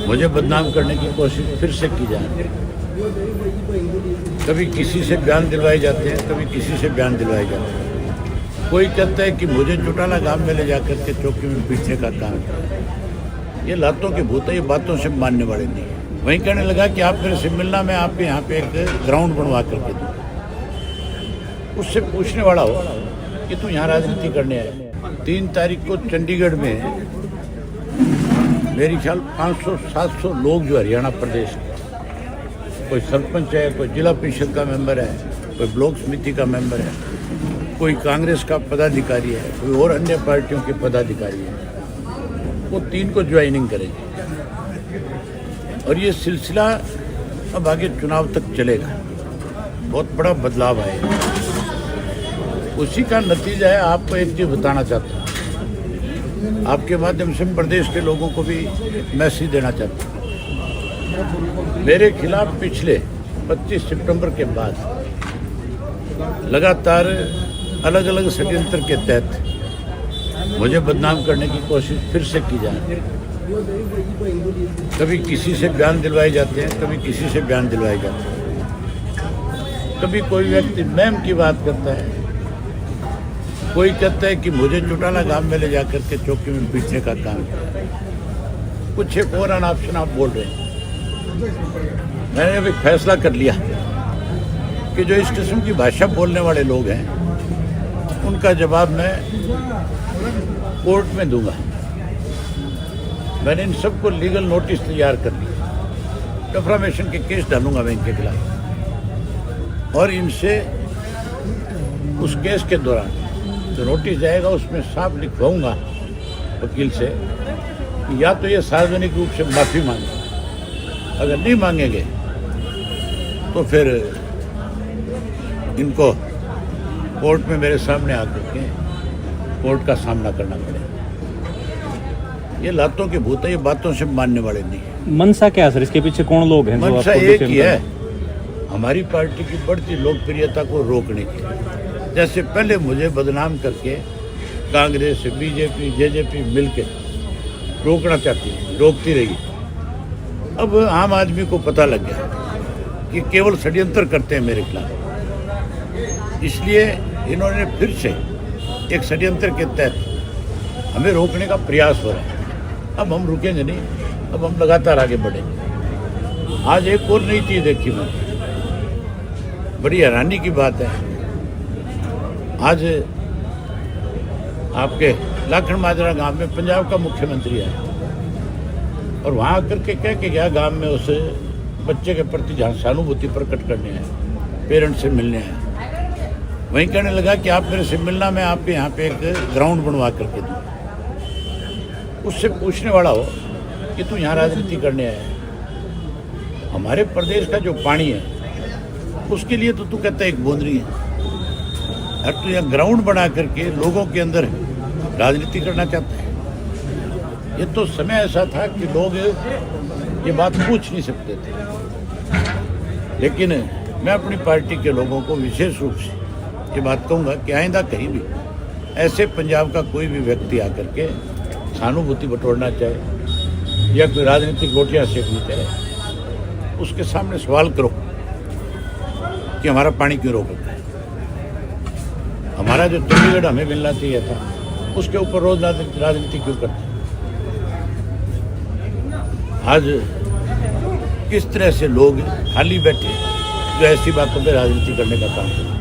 मुझे बदनाम करने की कोशिश फिर से की जा रही है। कभी किसी से बयान दिलवाए जाते हैं, कभी किसी से बयान दिलवाए जाते हैं। कोई कहता है कि मुझे चौटाला गांव में ले जाकर के चौकी में पीटने का काम किया। ये लातों के भूत है, ये बातों से मानने वाले नहीं है। वहीं कहने लगा कि आप मेरे से मिलना, मैं आपके यहाँ पे एक ग्राउंड बनवा करके दूँ। उससे पूछने वाला हो कि तू यहाँ राजनीति करने आया। 3 तारीख को चंडीगढ़ में मेरी ख्याल 500-700 लोग जो हरियाणा प्रदेश के, कोई सरपंच है, कोई जिला परिषद का मेंबर है, कोई ब्लॉक समिति का मेंबर है, कोई कांग्रेस का पदाधिकारी है, कोई और अन्य पार्टियों के पदाधिकारी है, वो 3 को ज्वाइनिंग करेंगे। और ये सिलसिला अब आगे चुनाव तक चलेगा। बहुत बड़ा बदलाव आएगा। उसी का नतीजा है। आपको एक चीज़ बताना चाहता हूँ, आपके माध्यम से प्रदेश के लोगों को भी मैसेज देना चाहता हूँ। मेरे खिलाफ पिछले 25 सितंबर के बाद लगातार अलग अलग षड्यंत्र के तहत मुझे बदनाम करने की कोशिश फिर से की जा रही है। कभी किसी से बयान दिलवाए जाते हैं, कभी किसी से बयान दिलवाए जाते हैं। कभी कोई व्यक्ति मैम की बात करता है, कोई कहता है कि मुझे चौटाला गांव में ले जाकर के चौकी में पीटने का काम किया। कुछ एक और ऑप्शन आप बोल रहे हैं। मैंने अभी फैसला कर लिया कि जो इस किस्म की भाषा बोलने वाले लोग हैं उनका जवाब मैं कोर्ट में दूंगा। मैंने इन सबको लीगल नोटिस तैयार कर लिया। डिफेमेशन के केस डालूंगा मैं इनके खिलाफ। और इनसे उस केस के दौरान जो नोटिस जाएगा उसमें साफ लिखवाऊंगा वकील से कि या तो ये सार्वजनिक रूप से माफ़ी मांगे, अगर नहीं मांगेंगे तो फिर इनको कोर्ट में मेरे सामने आकर के कोर्ट का सामना करना पड़ेगा। ये लातों के भूत है, ये बातों से मानने वाले नहीं है। मनसा क्या है सर, इसके पीछे कौन लोग हैं? मनसा एक ही है, हमारी पार्टी की बढ़ती लोकप्रियता को रोकने की। जैसे पहले मुझे बदनाम करके कांग्रेस, बीजेपी, जेजेपी मिलके रोकना चाहती है, रोकती रही। अब आम आदमी को पता लग गया कि केवल षड्यंत्र करते हैं मेरे खिलाफ। इसलिए इन्होंने फिर से एक षड्यंत्र के तहत हमें रोकने का प्रयास हो रहा है। अब हम रुकेंगे नहीं, अब हम लगातार आगे बढ़ेंगे। आज एक और नई चीज़ देखी मैंने, बड़ी हैरानी की बात है। आज आपके लाखन माजरा गांव में पंजाब का मुख्यमंत्री है और वहाँ आकर के कह के गया गांव में उस बच्चे के प्रति जहाँ सहानुभूति प्रकट करने आए, पेरेंट्स से मिलने आए। वहीं कहने लगा कि आप मेरे से मिलना, मैं आपके यहाँ पे एक ग्राउंड बनवा करके दूँ। उससे पूछने वाला हो कि तू यहाँ राजनीति करने आया। हमारे प्रदेश का जो पानी है उसके लिए तो तू कहता है एक बूंद नहीं है। और तू यहाँ ग्राउंड बना करके लोगों के अंदर राजनीति करना चाहता है। ये तो समय ऐसा था कि लोग ये बात पूछ नहीं सकते थे। लेकिन मैं अपनी पार्टी के लोगों को विशेष रूप से ये बात कहूँगा कि आइंदा कहीं भी ऐसे पंजाब का कोई भी व्यक्ति आकर के सहानुभूति बटोरना चाहे या कोई राजनीतिक रोटियाँ सेकनी चाहे, उसके सामने सवाल करो कि हमारा पानी क्यों रोक रखा है। हमारा जो चंडीगढ़ हमें मिलना चाहिए था उसके ऊपर रोज राजनीति क्यों करते। आज किस तरह से लोग खाली बैठे जो ऐसी बातों पे राजनीति करने का काम करते।